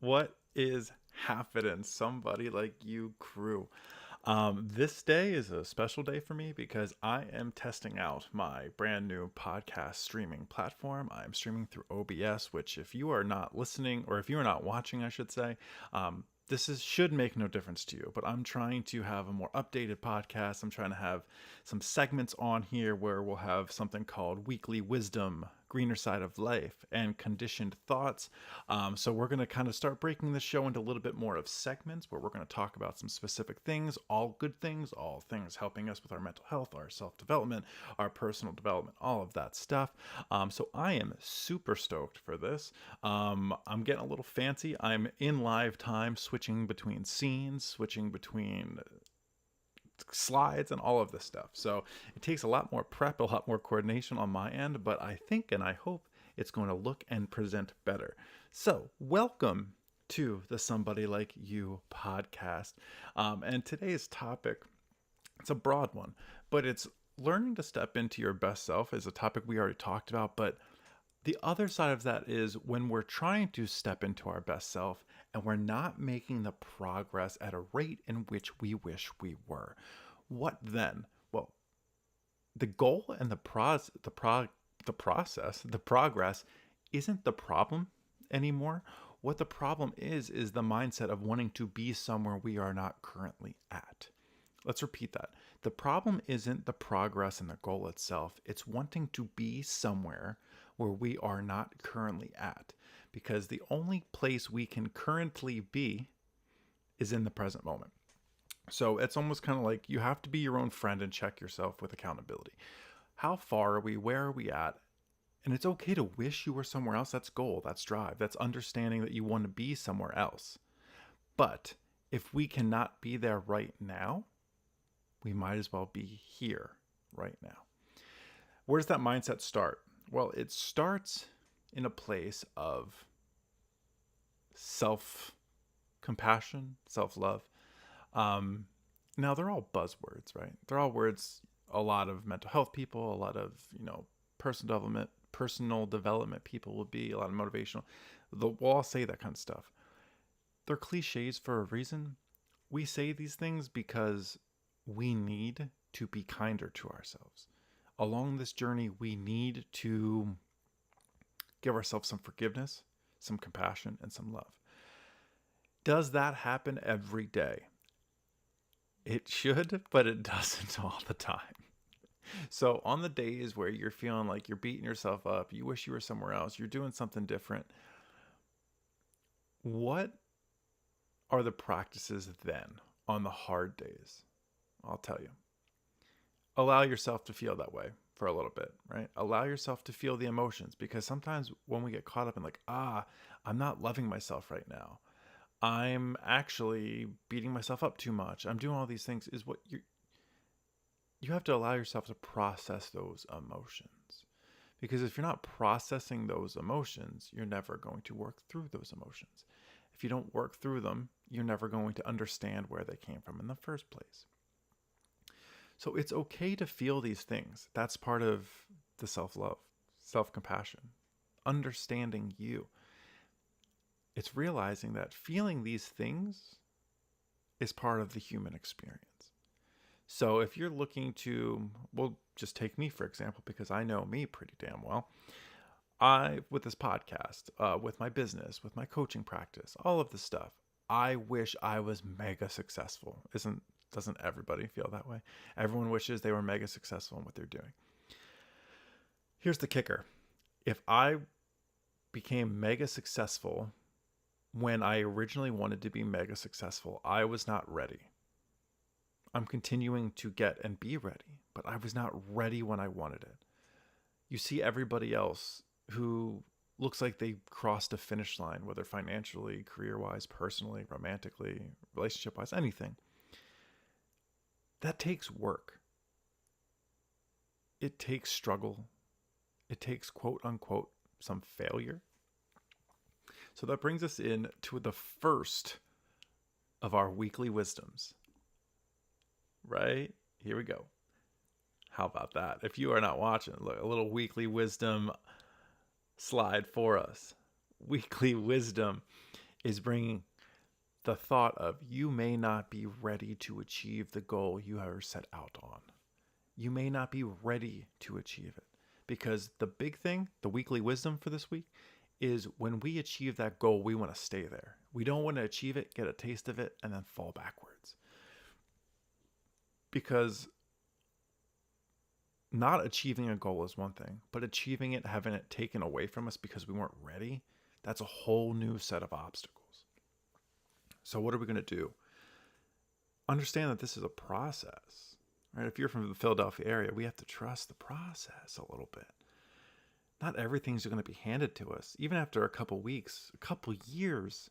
What is happening? Somebody like you crew. This day is a special day for me because I am testing out my brand new podcast streaming platform. I'm streaming through OBS, which, if you are not listening or if you are not watching, I should say, should make no difference to you. But I'm trying to have a more updated podcast. I'm trying to have some segments on here where we'll have something called Weekly Wisdom, Greener Side of Life, and Conditioned Thoughts. So we're going to kind of start breaking the show into a little bit more of segments where we're going to talk about some specific things, all good things, all things helping us with our mental health, our self-development, our personal development, all of that stuff. So I am super stoked for this. I'm getting a little fancy. I'm in live time, switching between scenes, switching between slides and all of this stuff. So it takes a lot more prep, a lot more coordination on my end, but I think and I hope it's going to look and present better. So welcome to the Somebody Like You podcast. And today's topic, it's a broad one, but it's learning to step into your best self is a topic we already talked about, but the other side of that is when we're trying to step into our best self and we're not making the progress at a rate in which we wish we were. What then? Well, the goal and the process, the progress isn't the problem anymore. What the problem is the mindset of wanting to be somewhere we are not currently at. Let's repeat that. The problem isn't the progress and the goal itself. It's wanting to be somewhere where we are not currently at. Because the only place we can currently be is in the present moment. So it's almost kind of like you have to be your own friend and check yourself with accountability. How far are we? Where are we at? And it's okay to wish you were somewhere else. That's goal. That's drive. That's understanding that you want to be somewhere else. But if we cannot be there right now, we might as well be here right now. Where does that mindset start? Well, it starts in a place of self-compassion, self-love. Now, they're all buzzwords, right? They're all words a lot of mental health people, a lot of, personal development people will be, a lot of motivational. We'll all say that kind of stuff. They're cliches for a reason. We say these things because we need to be kinder to ourselves. Along this journey, we need to give ourselves some forgiveness, some compassion, and some love. Does that happen every day? It should, but it doesn't all the time. So on the days where you're feeling like you're beating yourself up, you wish you were somewhere else, you're doing something different, what are the practices then on the hard days? I'll tell you. Allow yourself to feel that way for a little bit, right? Allow yourself to feel the emotions, because sometimes when we get caught up in I'm not loving myself right now, I'm actually beating myself up too much, I'm doing all these things, is what you have to allow yourself to process those emotions. Because if you're not processing those emotions, you're never going to work through those emotions. If you don't work through them, you're never going to understand where they came from in the first place. So it's okay to feel these things. That's part of the self-love, self-compassion, understanding you. It's realizing that feeling these things is part of the human experience. So if you're looking to, well, just take me for example, because I know me pretty damn well. With this podcast, with my business, with my coaching practice, all of this stuff, I wish I was mega successful. Doesn't everybody feel that way? Everyone wishes they were mega successful in what they're doing. Here's the kicker. If I became mega successful when I originally wanted to be mega successful, I was not ready. I'm continuing to get and be ready, but I was not ready when I wanted it. You see everybody else who looks like they crossed a finish line, whether financially, career-wise, personally, romantically, relationship-wise, anything. That takes work. It takes struggle. It takes quote unquote some failure. So that brings us in to the first of our weekly wisdoms. Right? Here we go. How about that? If you are not watching, look, a little weekly wisdom slide for us. Weekly wisdom is bringing the thought of you may not be ready to achieve the goal you have set out on. You may not be ready to achieve it, because the big thing, the weekly wisdom for this week, is when we achieve that goal, we want to stay there. We don't want to achieve it, get a taste of it, and then fall backwards. Because not achieving a goal is one thing, but achieving it, having it taken away from us because we weren't ready, that's a whole new set of obstacles. So what are we going to do? Understand that this is a process, right? If you're from the Philadelphia area, we have to trust the process a little bit. Not everything's going to be handed to us. Even after a couple weeks, a couple years,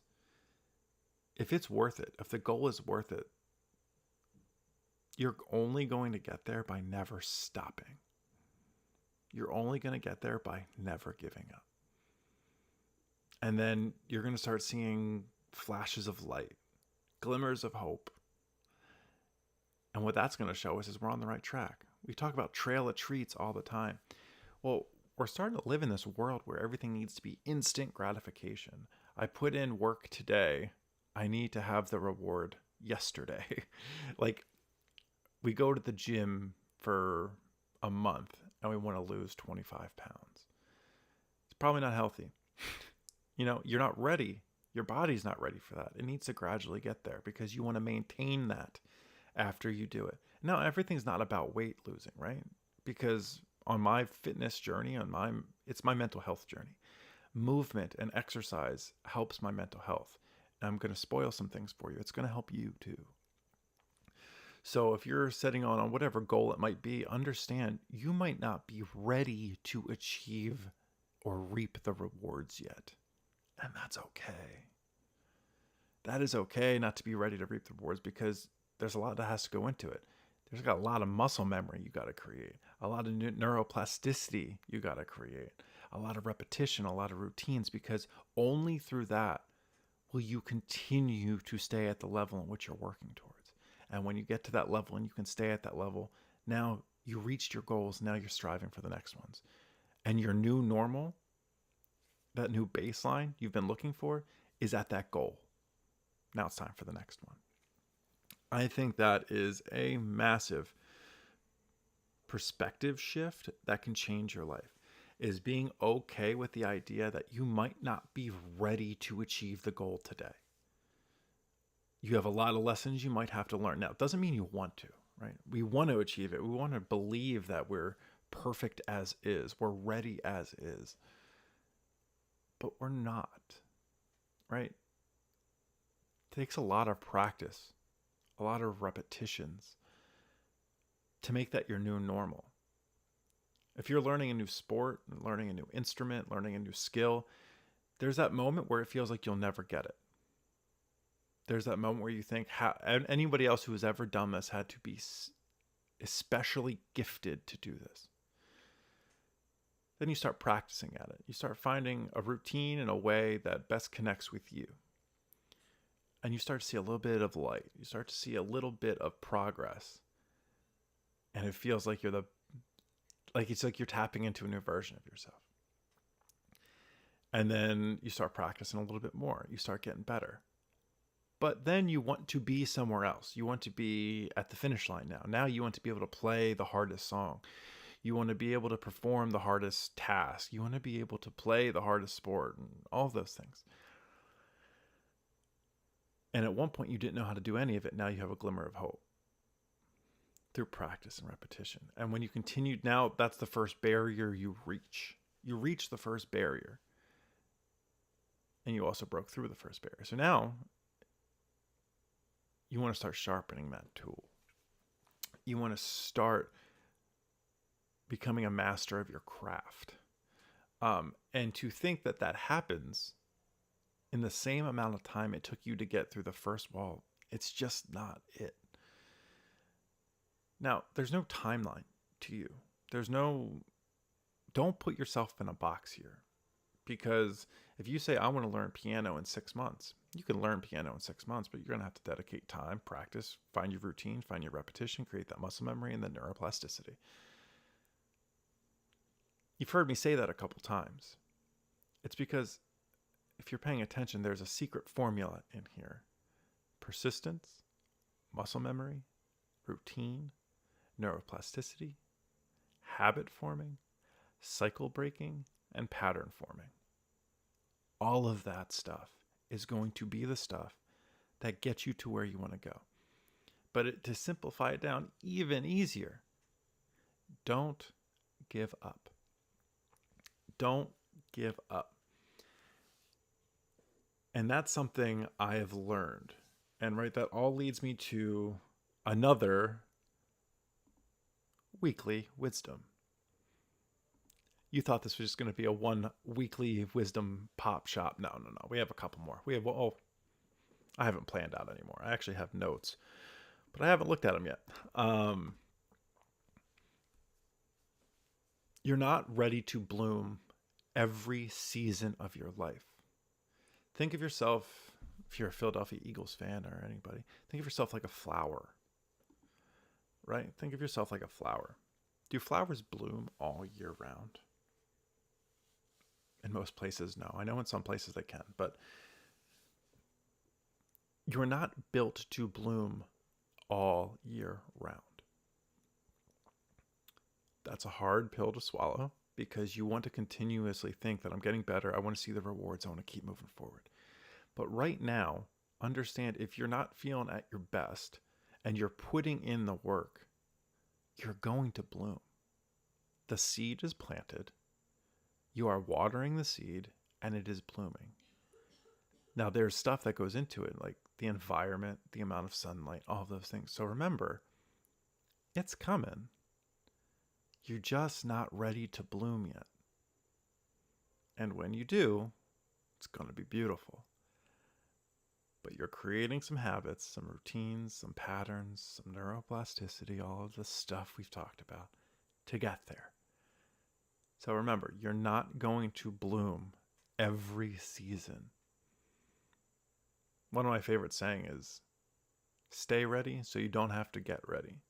if it's worth it, if the goal is worth it, you're only going to get there by never stopping. You're only going to get there by never giving up. And then you're going to start seeing flashes of light, glimmers of hope. And what that's going to show us is we're on the right track. We talk about trail of treats all the time. Well, we're starting to live in this world where everything needs to be instant gratification. I put in work today. I need to have the reward yesterday. Like, we go to the gym for a month and we want to lose 25 pounds. It's probably not healthy. You're not ready. Your body's not ready for that. It needs to gradually get there because you want to maintain that after you do it. Now, everything's not about weight losing, right? Because on my fitness journey, it's my mental health journey. Movement and exercise helps my mental health. And I'm going to spoil some things for you. It's going to help you too. So if you're setting on whatever goal it might be, understand you might not be ready to achieve or reap the rewards yet. And that's okay. That is okay not to be ready to reap the rewards because there's a lot that has to go into it. There's got a lot of muscle memory you got to create, a lot of neuroplasticity you got to create, a lot of repetition, a lot of routines, because only through that will you continue to stay at the level in which you're working towards. And when you get to that level and you can stay at that level, now you reached your goals. Now you're striving for the next ones. And your new normal, that new baseline you've been looking for, is at that goal. Now it's time for the next one. I think that is a massive perspective shift that can change your life, is being okay with the idea that you might not be ready to achieve the goal today. You have a lot of lessons you might have to learn. Now, it doesn't mean you want to, right? We want to achieve it. We want to believe that we're perfect as is. We're ready as is. But we're not, right? It takes a lot of practice, a lot of repetitions to make that your new normal. If you're learning a new sport, learning a new instrument, learning a new skill, there's that moment where it feels like you'll never get it. There's that moment where you think, anybody else who has ever done this had to be especially gifted to do this. Then you start practicing at it. You start finding a routine in a way that best connects with you. And you start to see a little bit of light. You start to see a little bit of progress. And it feels like it's like you're tapping into a new version of yourself. And then you start practicing a little bit more. You start getting better. But then you want to be somewhere else. You want to be at the finish line now. Now you want to be able to play the hardest song. You want to be able to perform the hardest task. You want to be able to play the hardest sport and all of those things. And at one point you didn't know how to do any of it. Now you have a glimmer of hope through practice and repetition. And when you continue, now that's the first barrier you reach. You reach the first barrier. And you also broke through the first barrier. So now you want to start sharpening that tool. You want to start becoming a master of your craft. And to think that that happens in the same amount of time it took you to get through the first wall, it's just not it. Now, there's no timeline to you. Don't put yourself in a box here. Because if you say, I want to learn piano in 6 months, you can learn piano in 6 months, but you're going to have to dedicate time, practice, find your routine, find your repetition, create that muscle memory, and then neuroplasticity. You've heard me say that a couple times. It's because if you're paying attention, there's a secret formula in here: persistence, muscle memory, routine, neuroplasticity, habit forming, cycle breaking, and pattern forming. All of that stuff is going to be the stuff that gets you to where you want to go. But to simplify it down even easier, don't give up. Don't give up. And that's something I have learned. And right, that all leads me to another weekly wisdom. You thought this was just going to be a one weekly wisdom pop shop. No. We have a couple more. I haven't planned out anymore. I actually have notes, but I haven't looked at them yet. You're not ready to bloom every season of your life. Think of yourself, if you're a Philadelphia Eagles fan or anybody, think of yourself like a flower, right? Think of yourself like a flower. Do flowers bloom all year round? In most places, no. I know in some places they can, but you're not built to bloom all year round. That's a hard pill to swallow because you want to continuously think that I'm getting better. I want to see the rewards. I want to keep moving forward. But right now, understand if you're not feeling at your best and you're putting in the work, you're going to bloom. The seed is planted. You are watering the seed and it is blooming. Now, there's stuff that goes into it, like the environment, the amount of sunlight, all of those things. So remember, it's coming. You're just not ready to bloom yet. And when you do, it's going to be beautiful. But you're creating some habits, some routines, some patterns, some neuroplasticity, all of the stuff we've talked about to get there. So remember, you're not going to bloom every season. One of my favorite saying is, stay ready so you don't have to get ready.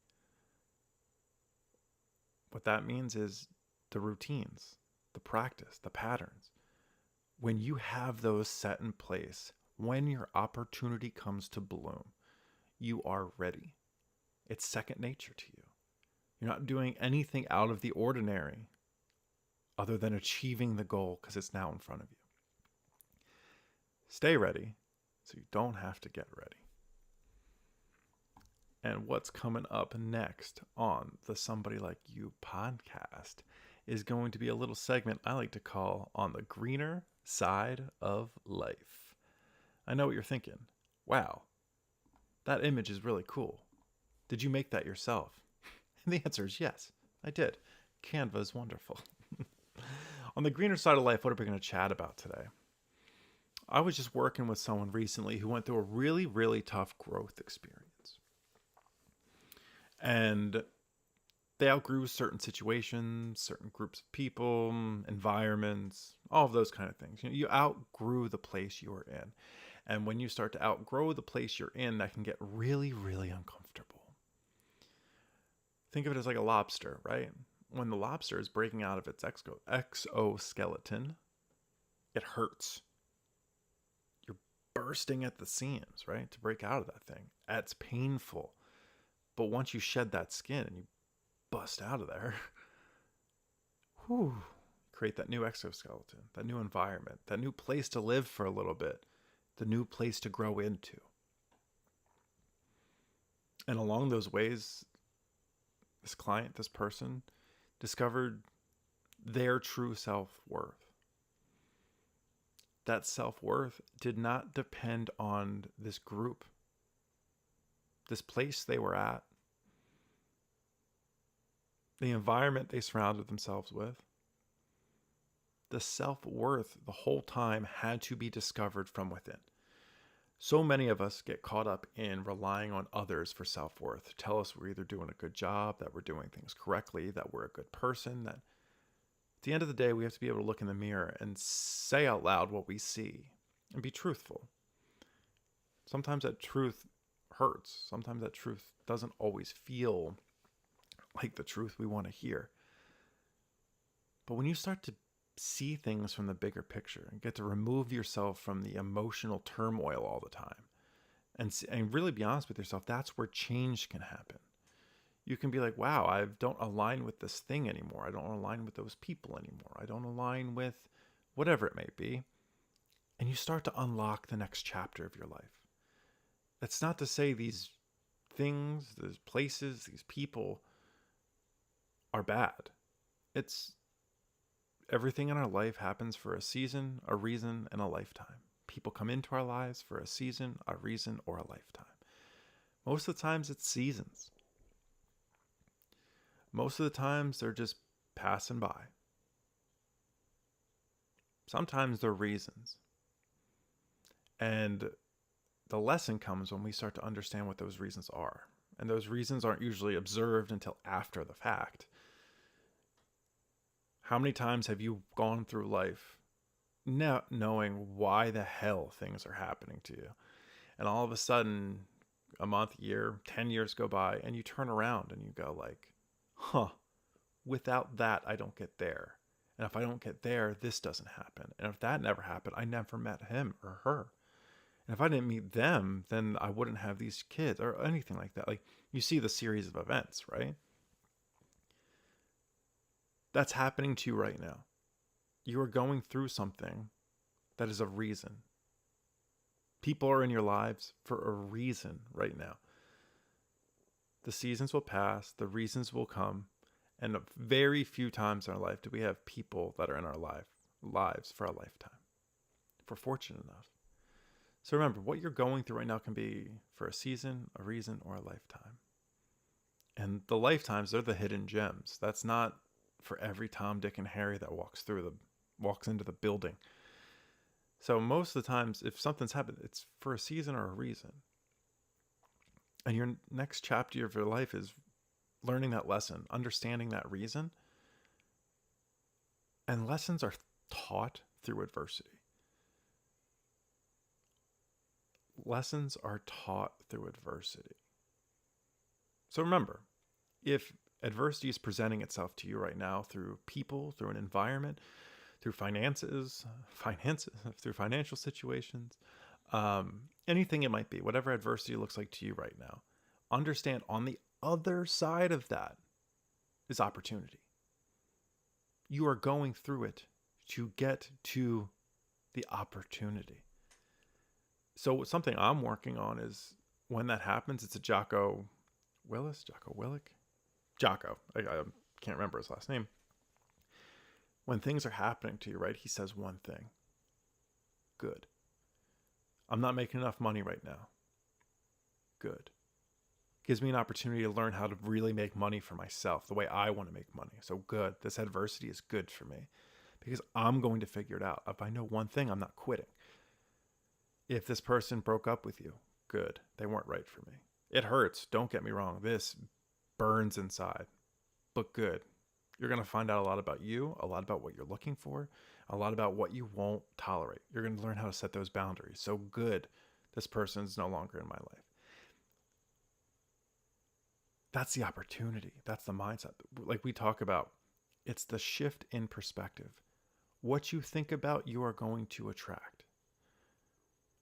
What that means is the routines, the practice, the patterns. When you have those set in place, when your opportunity comes to bloom, you are ready. It's second nature to you. You're not doing anything out of the ordinary other than achieving the goal because it's now in front of you. Stay ready so you don't have to get ready. And what's coming up next on the Somebody Like You podcast is going to be a little segment I like to call On the Greener Side of Life. I know what you're thinking. Wow, that image is really cool. Did you make that yourself? And the answer is yes, I did. Canva is wonderful. On the greener side of life, what are we going to chat about today? I was just working with someone recently who went through a really, really tough growth experience. And they outgrew certain situations, certain groups of people, environments, all of those kind of things. You outgrew the place you were in. And when you start to outgrow the place you're in, that can get really, really uncomfortable. Think of it as like a lobster, right? When the lobster is breaking out of its exoskeleton, it hurts. You're bursting at the seams, right? To break out of that thing. It's painful. But once you shed that skin and you bust out of there, create that new exoskeleton, that new environment, that new place to live for a little bit, the new place to grow into. And along those ways, this client, this person, discovered their true self-worth. That self-worth did not depend on this group, this place they were at, the environment they surrounded themselves with. The self-worth the whole time had to be discovered from within. So many of us get caught up in relying on others for self-worth to tell us we're either doing a good job, that we're doing things correctly, that we're a good person, that at the end of the day, we have to be able to look in the mirror and say out loud what we see and be truthful. Sometimes that truth hurts. Sometimes that truth doesn't always feel like the truth we want to hear. But when you start to see things from the bigger picture and get to remove yourself from the emotional turmoil all the time and really be honest with yourself. That's where change can happen. You can be like, wow, I don't align with this thing anymore. I don't align with those people anymore. I don't align with whatever it may be. And you start to unlock the next chapter of your life. That's not to say these things, these places, these people are bad. It's everything in our life happens for a season, a reason, and a lifetime. People come into our lives for a season, a reason, or a lifetime. Most of the times it's seasons. Most of the times they're just passing by. Sometimes they're reasons. And the lesson comes when we start to understand what those reasons are. And those reasons aren't usually observed until after the fact. How many times have you gone through life not knowing why the hell things are happening to you? And all of a sudden, a month, year, 10 years go by, and you turn around and you go like, huh, without that, I don't get there. And if I don't get there, this doesn't happen. And if that never happened, I never met him or her. And if I didn't meet them, then I wouldn't have these kids or anything like that. Like, you see the series of events, right? That's happening to you right now. You are going through something that is a reason. People are in your lives for a reason right now. The seasons will pass, the reasons will come, and very few times in our life do we have people that are in our lives for a lifetime, if we're fortunate enough. So remember, what you're going through right now can be for a season, a reason, or a lifetime. And the lifetimes, they're the hidden gems. That's not for every Tom, Dick, and Harry that walks into the building. So most of the times, if something's happened, it's for a season or a reason. And your next chapter of your life is learning that lesson, understanding that reason. And lessons are taught through adversity. Lessons are taught through adversity. So remember, if adversity is presenting itself to you right now through people, through an environment, through finances, through financial situations, anything it might be, whatever adversity looks like to you right now, understand on the other side of that is opportunity. You are going through it to get to the opportunity. So something I'm working on is when that happens, it's a Jocko Willink. I can't remember his last name. When things are happening to you, right, he says one thing. Good. I'm not making enough money right now. Good. Gives me an opportunity to learn how to really make money for myself, the way I want to make money. So good. This adversity is good for me because I'm going to figure it out. If I know one thing, I'm not quitting. If this person broke up with you, good. They weren't right for me. It hurts. Don't get me wrong. This burns inside, but good. You're going to find out a lot about you, a lot about what you're looking for, a lot about what you won't tolerate. You're going to learn how to set those boundaries. So good. This person's no longer in my life. That's the opportunity. That's the mindset. Like we talk about, it's the shift in perspective. What you think about, you are going to attract.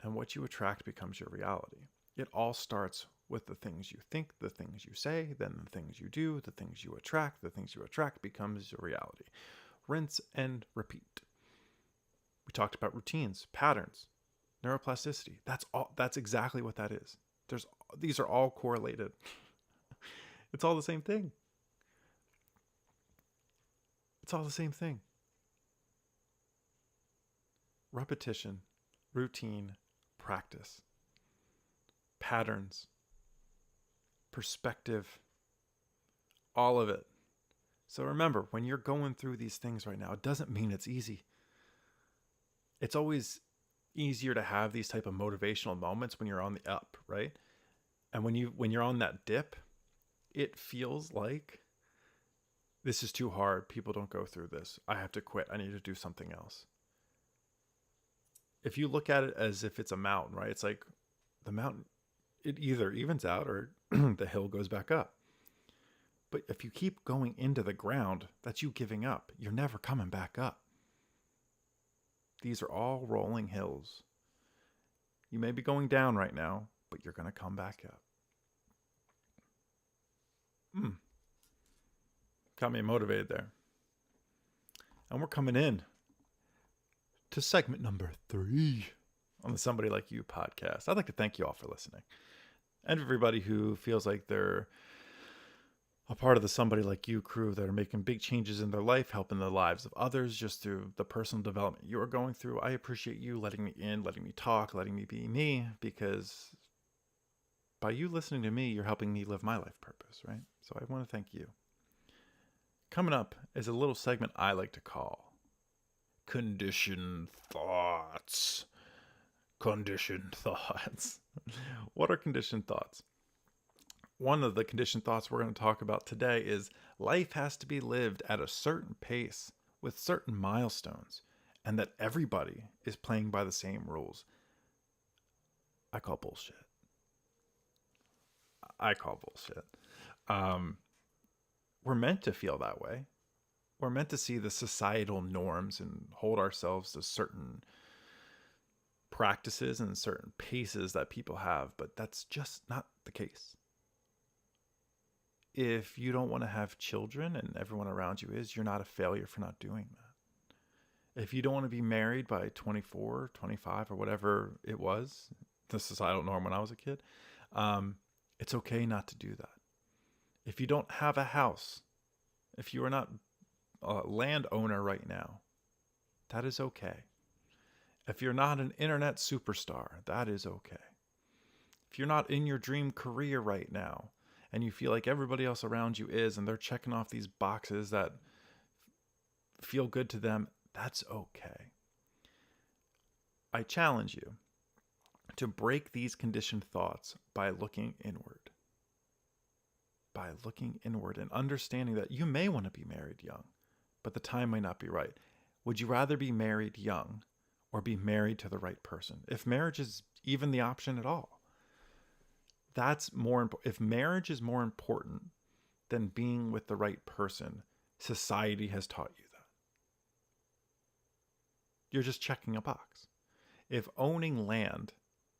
And what you attract becomes your reality. It all starts with the things you think, the things you say, then the things you do, the things you attract. The things you attract becomes your reality. Rinse and repeat. We talked about routines, patterns, neuroplasticity. That's exactly what that is. These are all correlated. It's all the same thing. It's all the same thing. Repetition, routine, practice, patterns, perspective, all of it. So remember, when you're going through these things right now, it doesn't mean it's easy. It's always easier to have these type of motivational moments when you're on the up, right? And when you're on that dip, it feels like this is too hard. People don't go through this. I have to quit. I need to do something else. If you look at it as if it's a mountain, right? It's like the mountain, it either evens out or the hill goes back up. But if you keep going into the ground, that's you giving up. You're never coming back up. These are all rolling hills. You may be going down right now, but you're going to come back up. Got me motivated there. And we're coming in to segment number 3 on the Somebody Like You podcast. I'd like to thank you all for listening. And everybody who feels like they're a part of the Somebody Like You crew that are making big changes in their life, helping the lives of others just through the personal development you are going through. I appreciate you letting me in, letting me talk, letting me be me, because by you listening to me, you're helping me live my life purpose, right? So I want to thank you. Coming up is a little segment I like to call Conditioned Thoughts. Conditioned Thoughts. What are conditioned thoughts? One of the conditioned thoughts we're going to talk about today is life has to be lived at a certain pace with certain milestones, and that everybody is playing by the same rules. I call bullshit. We're meant to feel that way. We're meant to see the societal norms and hold ourselves to certain practices and certain paces that people have, but that's just not the case. If you don't want to have children and everyone around you is, you're not a failure for not doing that. If you don't want to be married by 24, 25, or whatever it was, the societal norm when I was a kid, it's okay not to do that. If you don't have a house, if you are not a landowner right now, that is okay. If you're not an internet superstar, that is okay. If you're not in your dream career right now, and you feel like everybody else around you is, and they're checking off these boxes that feel good to them, that's okay. I challenge you to break these conditioned thoughts by looking inward. By looking inward and understanding that you may want to be married young, but the time might not be right. Would you rather be married young or be married to the right person? If marriage is even the option at all. That's more important. If marriage is more important than being with the right person, society has taught you that. You're just checking a box. If owning land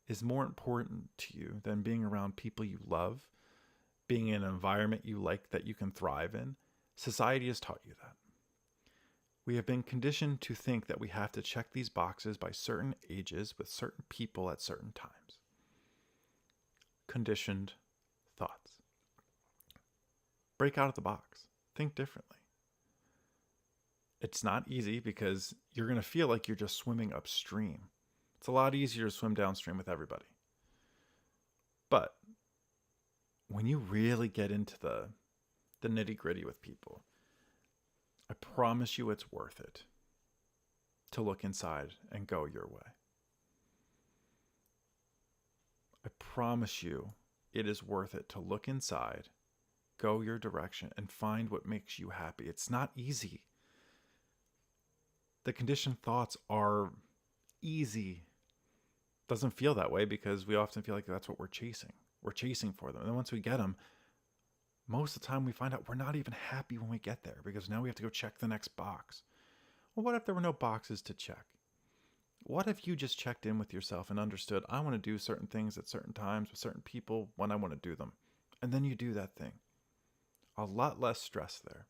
is more important to you than being around people you love, being in an environment you like that you can thrive in, society has taught you that. We have been conditioned to think that we have to check these boxes by certain ages with certain people at certain times. Conditioned thoughts. Break out of the box. Think differently. It's not easy because you're going to feel like you're just swimming upstream. It's a lot easier to swim downstream with everybody. But when you really get into the nitty-gritty with people, I promise you it's worth it to look inside and go your way. I promise you it is worth it to look inside, go your direction, and find what makes you happy. It's not easy. The conditioned thoughts are easy. Doesn't feel that way because we often feel like that's what we're chasing. We're chasing for them. And then once we get them, most of the time we find out we're not even happy when we get there because now we have to go check the next box. Well, what if there were no boxes to check? What if you just checked in with yourself and understood, I want to do certain things at certain times with certain people when I want to do them. And then you do that thing. A lot less stress there.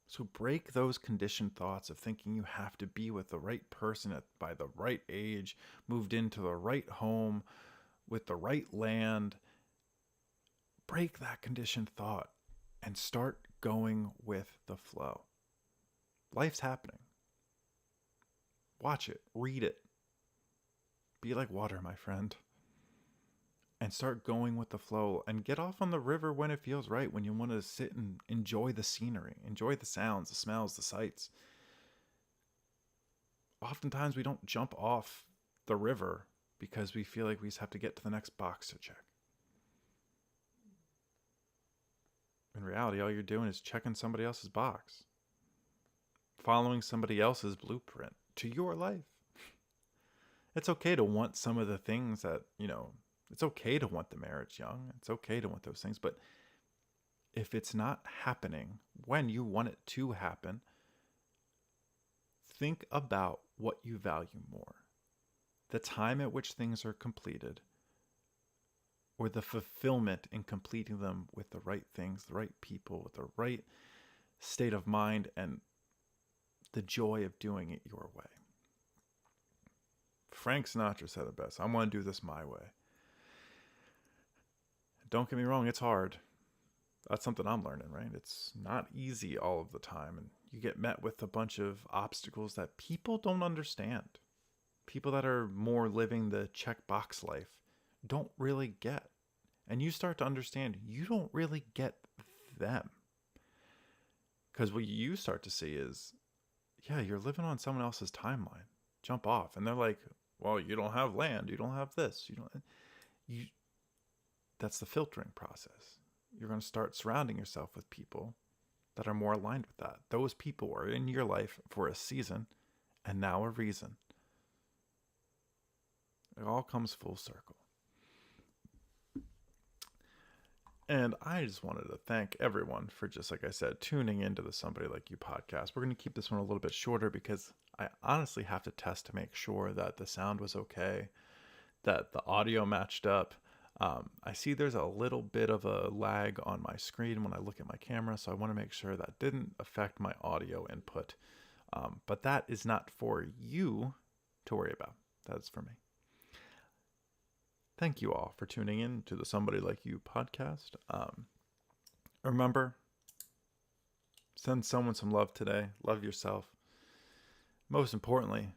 So break those conditioned thoughts of thinking you have to be with the right person by the right age, moved into the right home, with the right land. Break that conditioned thought and start going with the flow. Life's happening. Watch it, read it. Be like water, my friend. And start going with the flow and get off on the river when it feels right, when you want to sit and enjoy the scenery, enjoy the sounds, the smells, the sights. Oftentimes we don't jump off the river because we feel like we just have to get to the next box to check. In reality, all you're doing is checking somebody else's box, following somebody else's blueprint to your life. It's okay to want some of the things that, it's okay to want the marriage young. It's okay to want those things. But if it's not happening when you want it to happen, think about what you value more: the time at which things are completed, or the fulfillment in completing them with the right things, the right people, with the right state of mind, and the joy of doing it your way. Frank Sinatra said it best: I want to do this my way. Don't get me wrong, it's hard. That's something I'm learning, right? It's not easy all of the time, and you get met with a bunch of obstacles that people don't understand. People that are more living the checkbox life don't really get. And you start to understand you don't really get them. Because what you start to see is, yeah, you're living on someone else's timeline. Jump off. And they're like, well, you don't have land. You don't have this. You that's the filtering process. You're going to start surrounding yourself with people that are more aligned with that. Those people are in your life for a season and now a reason. It all comes full circle. And I just wanted to thank everyone for, just like I said, tuning into the Somebody Like You podcast. We're going to keep this one a little bit shorter because I honestly have to test to make sure that the sound was okay, that the audio matched up. I see there's a little bit of a lag on my screen when I look at my camera, so I want to make sure that didn't affect my audio input. But that is not for you to worry about. That's for me. Thank you all for tuning in to the Somebody Like You podcast. Remember, send someone some love today. Love yourself. Most importantly,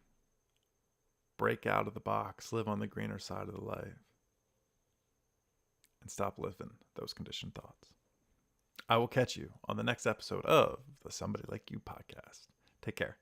break out of the box. Live on the greener side of the life. And stop living those conditioned thoughts. I will catch you on the next episode of the Somebody Like You podcast. Take care.